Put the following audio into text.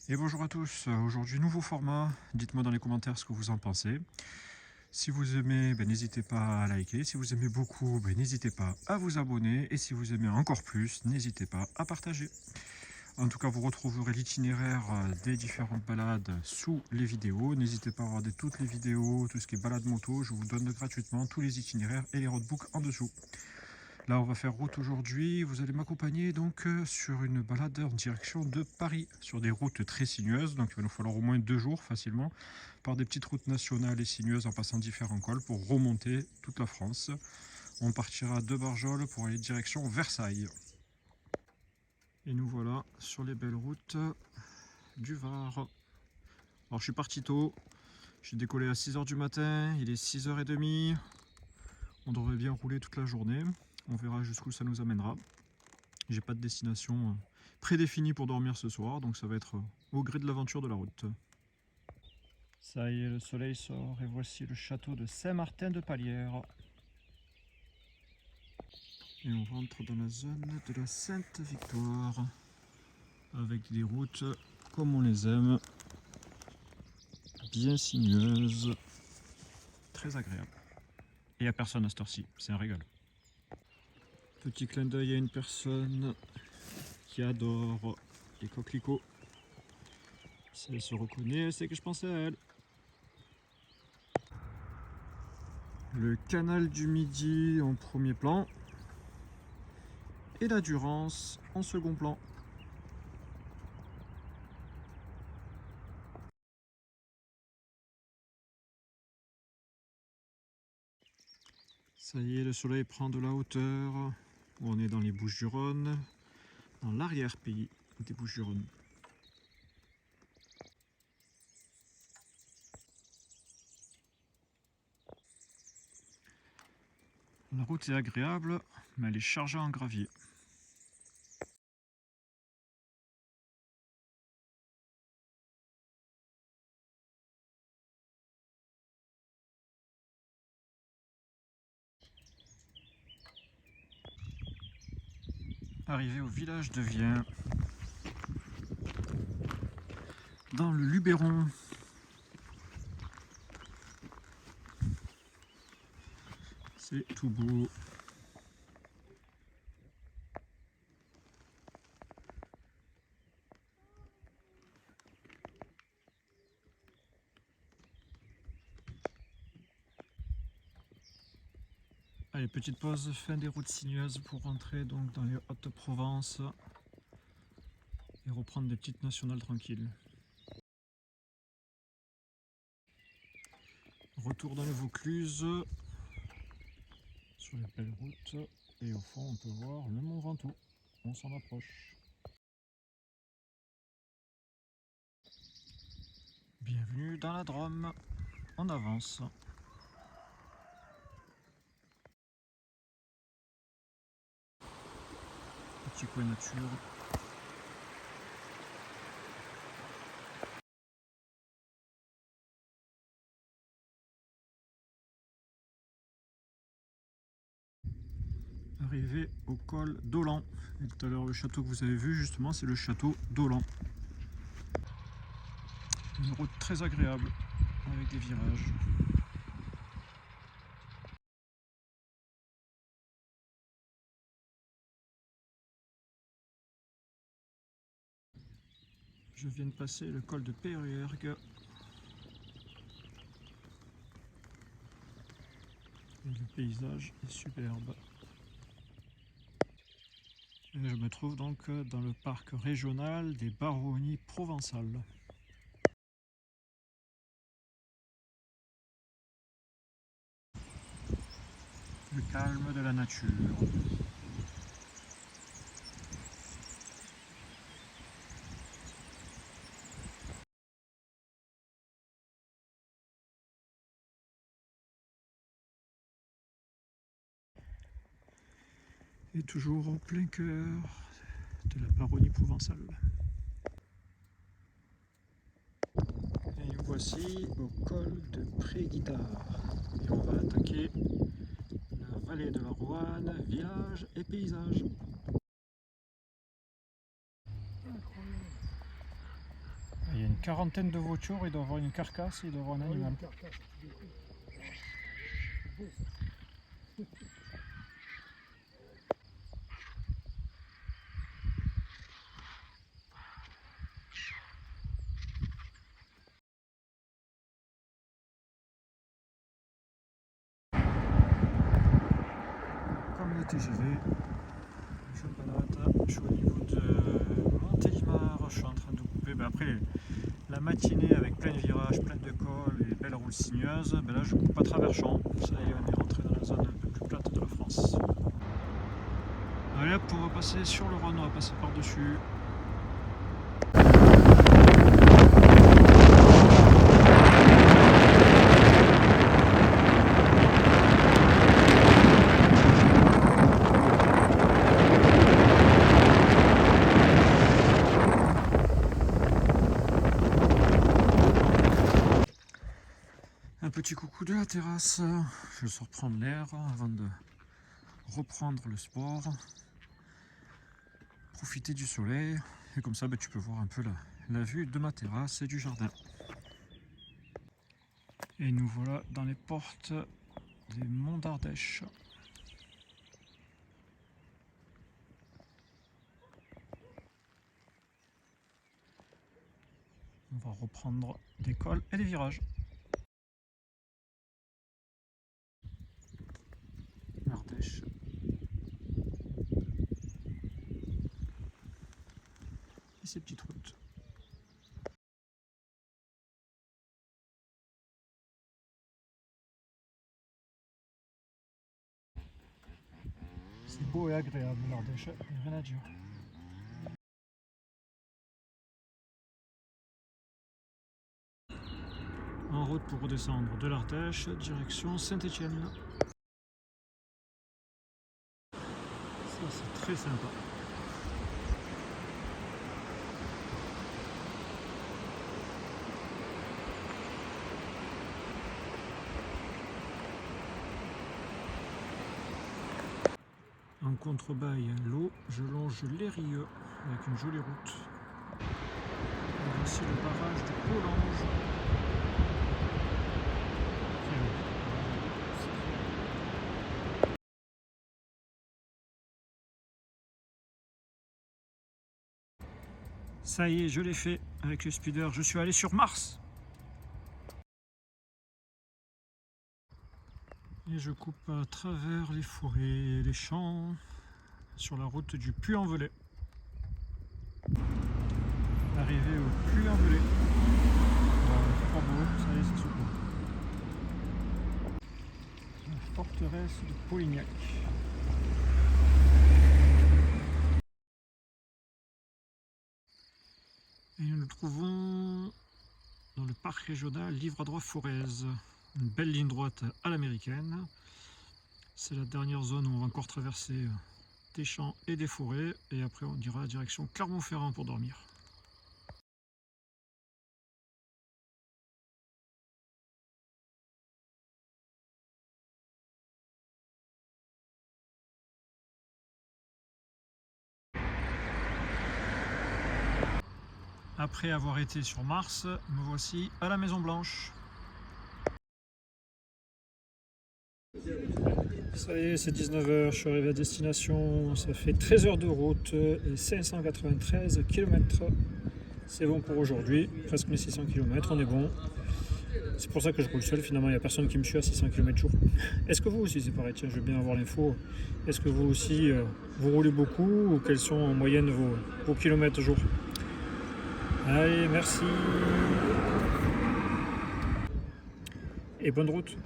Et bonjour à tous, aujourd'hui nouveau format, dites-moi dans les commentaires ce que vous en pensez. Si vous aimez, n'hésitez pas à liker, si vous aimez beaucoup, n'hésitez pas à vous abonner, et si vous aimez encore plus, n'hésitez pas à partager. En tout cas, vous retrouverez l'itinéraire des différentes balades sous les vidéos. N'hésitez pas à regarder toutes les vidéos, tout ce qui est balade moto, je vous donne gratuitement tous les itinéraires et les roadbooks en dessous. Là, on va faire route aujourd'hui. Vous allez m'accompagner donc sur une balade en direction de Paris, sur des routes très sinueuses. Donc, il va nous falloir au moins 2 jours facilement, par des petites routes nationales et sinueuses en passant différents cols pour remonter toute la France. On partira de Barjol pour aller direction Versailles. Et nous voilà sur les belles routes du Var. Alors, je suis parti tôt. J'ai décollé à 6 h du matin. Il est 6 h 30. On devrait bien rouler toute la journée. On verra jusqu'où ça nous amènera. J'ai pas de destination prédéfinie pour dormir ce soir, donc ça va être au gré de l'aventure de la route. Ça y est, le soleil sort et voici le château de Saint-Martin-de-Palière. Et on rentre dans la zone de la Sainte-Victoire, avec des routes comme on les aime, bien sinueuses, très agréables. Et il n'y a personne à cette heure-ci, c'est un régal. Petit clin d'œil à une personne qui adore les coquelicots. Si elle se reconnaît, elle sait que je pensais à elle. Le canal du Midi en premier plan et la Durance en second plan. Ça y est, le soleil prend de la hauteur. On est dans les Bouches-du-Rhône, dans l'arrière-pays des Bouches-du-Rhône. La route est agréable, mais elle est chargée en gravier. Arrivé au village de Vien, dans le Luberon. C'est tout beau. Allez, petite pause, fin des routes sinueuses pour rentrer donc dans les Hautes-Provence et reprendre des petites nationales tranquilles. Retour dans le Vaucluse, sur les belles routes, et au fond on peut voir le Mont Ventoux. On s'en approche. Bienvenue dans la Drôme, on avance. Petit coin nature. Arrivé au col d'Olan. Et tout à l'heure le château que vous avez vu justement c'est le château d'Olan. Une route très agréable avec des virages. Je viens de passer le col de Peyruergue. Et le paysage est superbe. Et je me trouve donc dans le parc régional des Baronnies provençales. Le calme de la nature. Et toujours en plein cœur de la Baronnie provençale. Et nous voici au col de Préguitard. Et on va attaquer la vallée de la Roanne, village et paysage. une quarantaine de voitures, il doit avoir une carcasse, il doit avoir un animal. Une carcasse, du coup. C'est beau, ça. Comme le TGV, je balade, je suis au niveau de Montélimar, je suis en train de couper. Après la matinée avec plein de virages, plein de cols et belles roules sinueuses, là je coupe à travers champs. Ça y est, on est rentré dans la zone un peu plus plate de la France. Allez hop, on va passer sur le Rhône, on va passer par-dessus. Un petit coucou de la terrasse, je sors prendre l'air avant de reprendre le sport, profiter du soleil, et comme ça tu peux voir un peu la vue de ma terrasse et du jardin. Et nous voilà dans les portes des Monts d'Ardèche. On va reprendre des cols et des virages. Ardèche. Et ces petites routes. C'est beau et agréable l'Ardèche, il n'y a rien à dire. En route pour redescendre de l'Ardèche, direction Saint-Étienne. Ça c'est très sympa. En contrebas, il y a l'eau, je longe les Rieux avec une jolie route. Et voici le barrage de Pollange. Ça y est, je l'ai fait avec le speeder, je suis allé sur Mars. Et je coupe à travers les forêts et les champs sur la route du Puy-en-Velay. Arrivé au Puy-en-Velay. C'est pas beau, ça y est, c'est super. La forteresse de Polignac. Et nous nous trouvons dans le parc régional Livradois-Forez. Une belle ligne droite à l'américaine. C'est la dernière zone où on va encore traverser des champs et des forêts. Et après on ira direction Clermont-Ferrand pour dormir. Après avoir été sur Mars, me voici à la Maison Blanche. Ça y est, c'est 19 h, je suis arrivé à destination, ça fait 13 heures de route et 593 km. C'est bon pour aujourd'hui, presque 1600 km, on est bon. C'est pour ça que je roule seul, finalement il n'y a personne qui me suit à 600 km jour. Est-ce que vous aussi c'est pareil? Tiens, je veux bien avoir l'info. Est-ce que vous aussi, vous roulez beaucoup ou quels sont en moyenne vos kilomètres jour? Allez, merci. Et bonne route.